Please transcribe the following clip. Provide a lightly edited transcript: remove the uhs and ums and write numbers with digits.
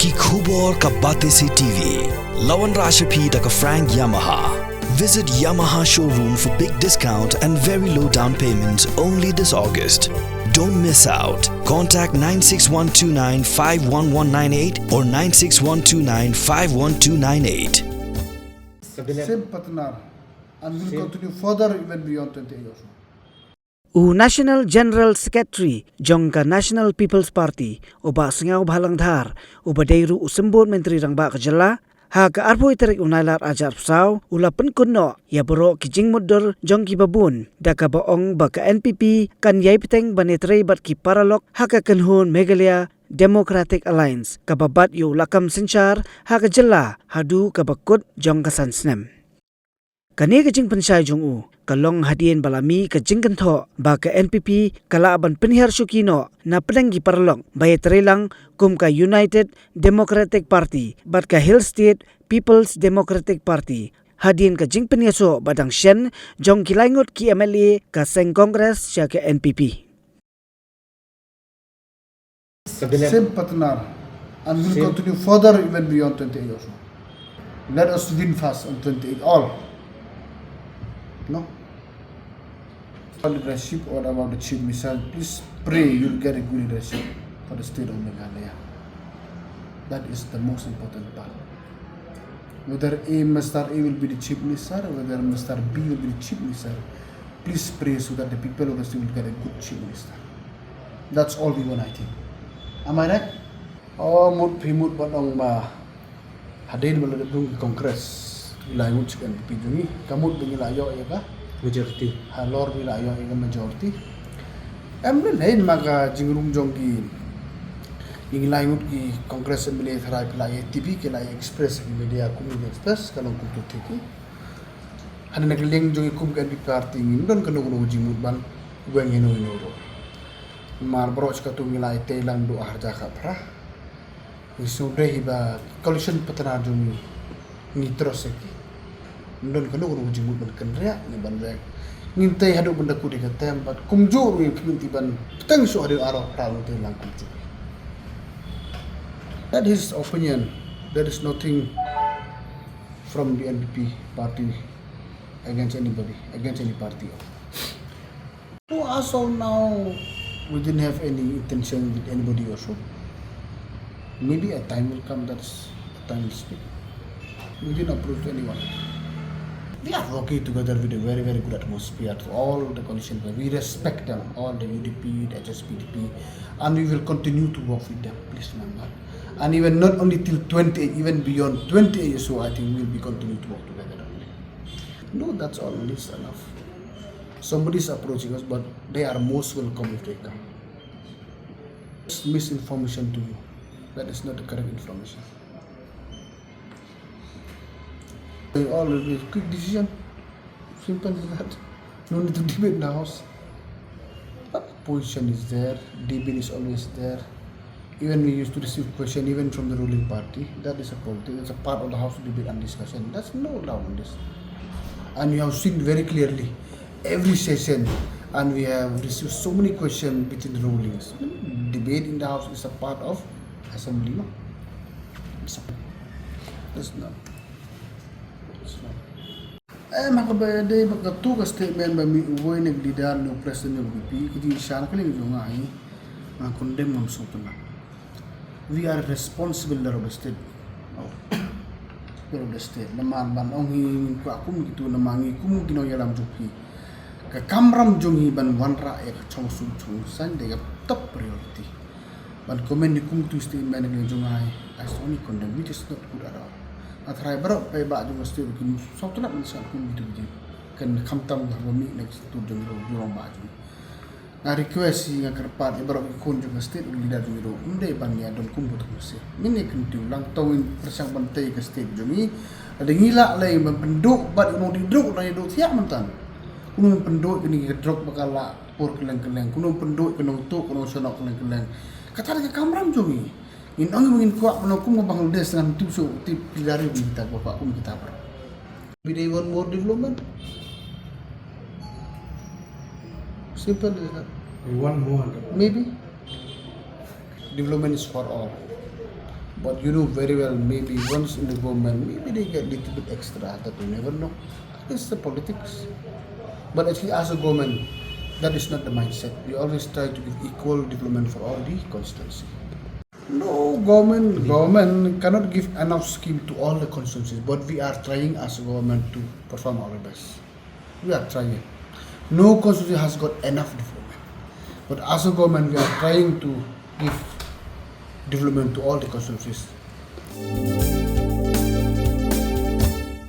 ki khubor ka bate se TV. Lawan Rashapi da ka Frank Yamaha. Visit Yamaha showroom for big discount and very low down payments only this August. Don't miss out. Contact 96129 51198 or 96129 51298. Same partner, and will continue further even beyond 20 years. National General Secretary Jongka National People's Party uba Sniawbhalang dhar uba deiru usembon menteri rangba kejala ha ka arbo iterik unailar ajar psau ula penkunno ya boro kijing mudor jongki babun da ka baong ba ka NPP kan yai peteng banetrei bat ki Paralok ha ka kenhun Meghalaya Democratic Alliance ka babat yu lakam senchar ha ka jela Haduh ka Bakut jongka san Snem. Kani kajing pensai jongu kalong hadien balami kajing kentho ba ka NPP kala aban penhar syukino na pedanggi Paralok ba Ïatreilang kum ka United Democratic Party bat ka Hill State People's Democratic Party hadien kajing penyaso badang shen jong kilaingot ki MLA ka seng Kongres sya ka NPP. Same partner, and will continue further even beyond 20 years. Let us win fast on 28 all. No? All leadership or about the chief minister, please pray you'll get a good leadership for the state of Meghalaya. That is the most important part. Whether Mr. A will be the chief minister, whether Mr. B will be the chief minister, please pray so that the people of the state will get a good chief minister. That's all we want, I think. Am I right? Oh, mut pimut batong ba hadin bala debung kongres wilayah chikan pijungi kamut bingilayo ya ka majority halor wilayo ya majority emre lain maga jingrum jongki ingilaingut ki kongres emile tharai pilai TV ke lai express media community express kalong kutu tiki hana nagleng jongi kum kan party ngindon kanu jimut ban buang ino mar broch ka tungilai Ïatreilang do harja ka pra isude hiba coalition patana jumi nitroseki ndon kanu jimut ban kenria ni ban rek ngintai Haduh benda ku dekat tempat kumju wi kimti ban teng so ada arah pralu Ïatreilang kumju. That is opinion. There is nothing from the NPP party against anybody, against any party. So as of now, we didn't have any intention with anybody also. Maybe a time will come, that's a time will speak. We didn't approach anyone. We are working together with a very, very good atmosphere to all the coalition. We respect them, all the UDP, the HSPDP, and we will continue to work with them, please remember. And even not only till 20, even beyond 20 years, so I think we'll be continuing to work together only. No, that's all, it's enough. Somebody is approaching us, but they are most welcome if they come. It's misinformation to you. That is not the correct information. They all will be a quick decision. Simple as that. No need to debate in the house. But position is there, debate is always there. Even we used to receive question even from the ruling party. That is a politics. It's a part of the house debate and discussion. That's no doubt on this. And you have seen very clearly every session, and we have received so many questions between the rulings. Debate in the house is a part of assembly, no? That's not. Makabaya magkatu ka statement ba mi uwoy naglidar ng president ng BP kiti siya na kaling yung ay condemn monsoon na. We are responsible of the state. Of the state. Naman ban ong hin ko akum gitu namangi kum ginoyalam juki. Ka kamram jung hi ban wanra e chong sum chung san de top priority. Ban comment ni kum tu statement ng jung ay as only condemn, which is not good at all. At try barok pay ba jung state kin so to na man sa kum gitu di. Kan khamtam ba mi next to jung ro ba jung. Na request nga karpat ibarok ikon jung state leader jung ro. Unde ban ya don kum butuh se. Mini kan lang tawin persang bantay ka state jung ni. Ada ngila lay penduk bat mo di druk na do tiak mantan. Kuno penduk kini drop bakala por keleng-keleng. Kuno penduk kuno tu kuno sonok keleng-keleng. Kata ka kamram jung ni. In ang mungkin kuat menokung Bangladesh dengan tip pilari kita bapak kum kita ber. We they want more development. Simple as that. We want more. Maybe development is for all. But you know very well, maybe once in the government, maybe they get a little bit extra, that we never know. It's the politics. But actually, as a government, that is not the mindset. We always try to give equal development for all the constituency. No, government cannot give enough scheme to all the constituencies, but we are trying as a government to perform our best. We are trying. No constituency has got enough development, but as a government, we are trying to give development to all the constituencies.